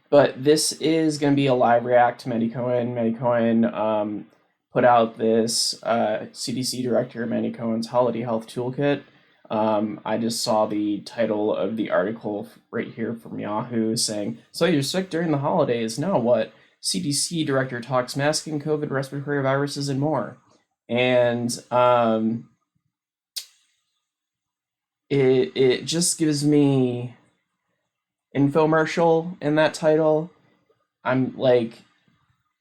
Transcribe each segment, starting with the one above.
But this is going to be a live react to Mandy Cohen. Mandy Cohen put out this CDC director Mandy Cohen's Holiday Health Toolkit. I just saw the title of the article right here from Yahoo saying, "So you're sick during the holidays? Now what? CDC director talks masking, COVID, respiratory viruses, and more." And it just gives me infomercial in that title. I'm like,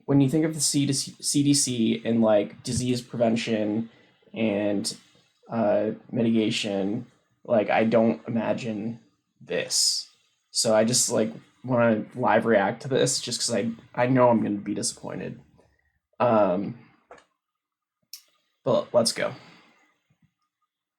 when you think of the CDC and like disease prevention and mitigation, like I don't imagine this. So I just like want to live react to this just because I know I'm going to be disappointed. Um, but let's go.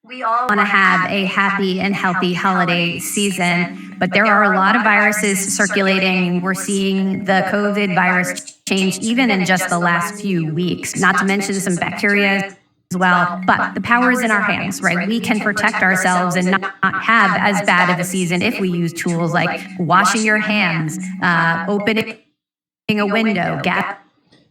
We all want to have a happy and healthy holiday season, but there are a lot of viruses circulating. We're seeing the COVID virus change even in just the last few weeks, not to mention some bacteria as well. But the power is in our hands, right? We can protect ourselves and not have as bad of a season if we use tools like washing your hands, opening a window,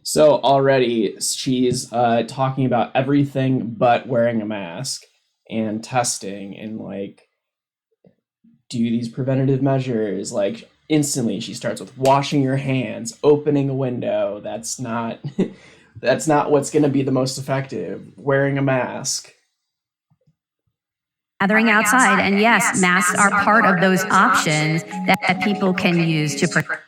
So already she's talking about everything but wearing a mask and testing and like do these preventative measures. Like instantly she starts with washing your hands, opening a window. That's not that's not what's going to be the most effective. Wearing a mask, gathering outside. And yes, masks are part of those options that people can use to protect.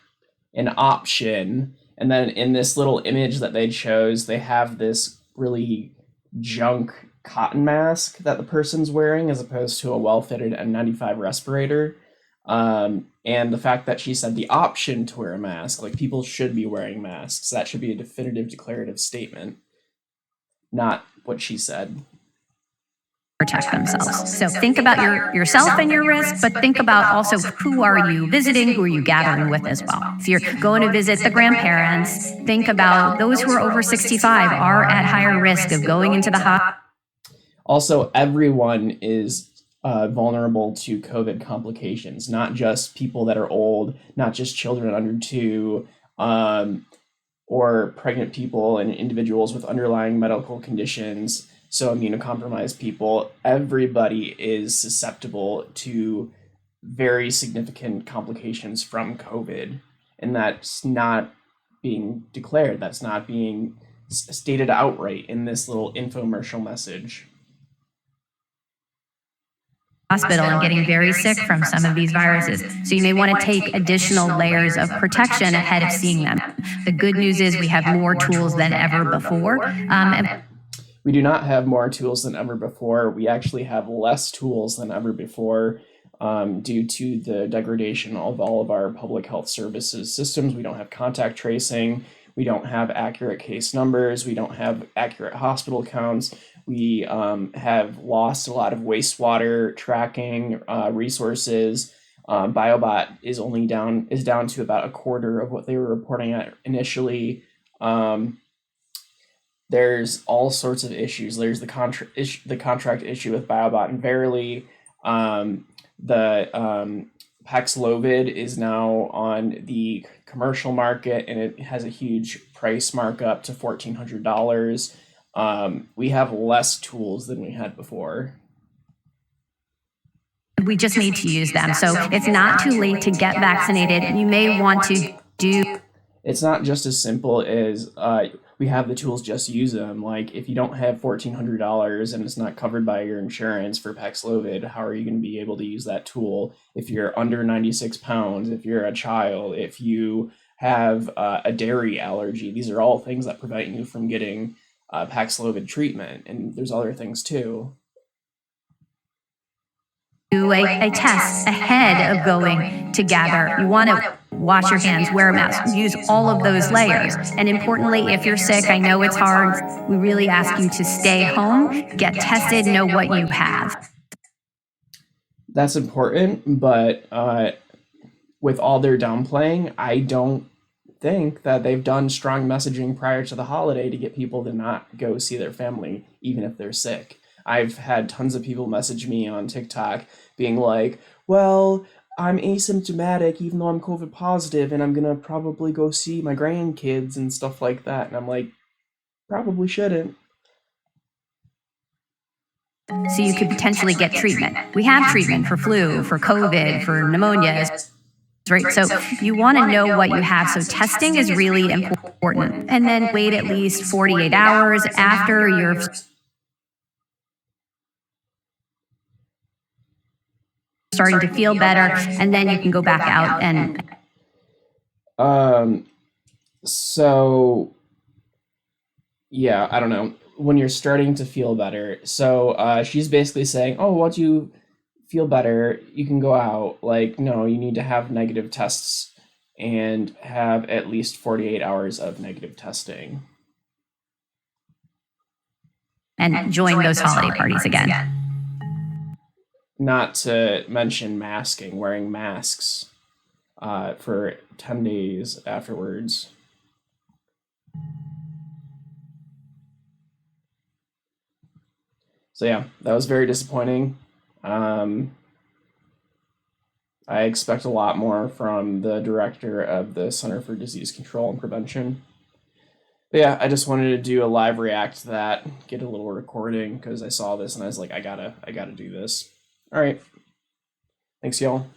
An option. And then in this little image that they chose, they have this really junk cotton mask that the person's wearing as opposed to a well-fitted N95 respirator. And the fact that she said the option to wear a mask, like people should be wearing masks, that should be a definitive declarative statement, not what she said. Protect themselves. So think about yourself and your risk, but think about also who are you visiting, who are you gathering with as well. If you're going to visit the grandparents, think about those who are over 65 are at higher risk of going into the hospital. Also, everyone is vulnerable to COVID complications, not just people that are old, not just children under 2, or pregnant people and individuals with underlying medical conditions. So immunocompromised people, everybody is susceptible to very significant complications from COVID. And that's not being declared. That's not being stated outright in this little infomercial message. Hospital and getting very sick from some of these viruses. So you may want to take additional layers of protection ahead of seeing them. The good news is we have more tools than ever before. We do not have more tools than ever before. We actually have less tools than ever before due to the degradation of all of our public health services systems. We don't have contact tracing. We don't have accurate case numbers. We don't have accurate hospital counts. We have lost a lot of wastewater tracking resources. BioBot is down to about a quarter of what they were reporting at initially. There's all sorts of issues. There's the contract issue with BioBot and Verily. The Paxlovid is now on the commercial market, and it has a huge price markup to $1,400. We have less tools than we had before. We just need to use them. So it's not too late to get vaccinated. You may want to do. It's not just as simple as we have the tools, just use them. Like if you don't have $1,400 and it's not covered by your insurance for Paxlovid, how are you going to be able to use that tool if you're under 96 pounds, if you're a child, if you have a dairy allergy? These are all things that prevent you from getting Paxlovid treatment, and there's other things too. Do a test ahead of going to gather. You want to wash your hands, wear a mask, use all of those layers. And importantly, if you're sick, I know it's hard. We really ask you to stay home, get tested, know what you have. That's important, but with all their downplaying, I don't think that they've done strong messaging prior to the holiday to get people to not go see their family, even if they're sick. I've had tons of people message me on TikTok being like, well, I'm asymptomatic even though I'm COVID positive and I'm gonna probably go see my grandkids and stuff like that. And I'm like, probably shouldn't. So you could potentially get treatment. We have treatment for flu, for COVID, for pneumonia, right? So you want to know what you have. So testing is really important. And then wait at least 48 hours after you're starting to feel better, and then you can go back out and So yeah, I don't know. When you're starting to feel better, so she's basically saying, "Oh, once you feel better, you can go out." Like, no, you need to have negative tests and have at least 48 hours of negative testing. and join those holiday parties again. Not to mention masking, wearing masks for 10 days afterwards. So yeah, that was very disappointing. I expect a lot more from the director of the Center for Disease Control and Prevention. But yeah, I just wanted to do a live react to that, get a little recording because I saw this and I was like, I gotta do this. All right, thanks y'all.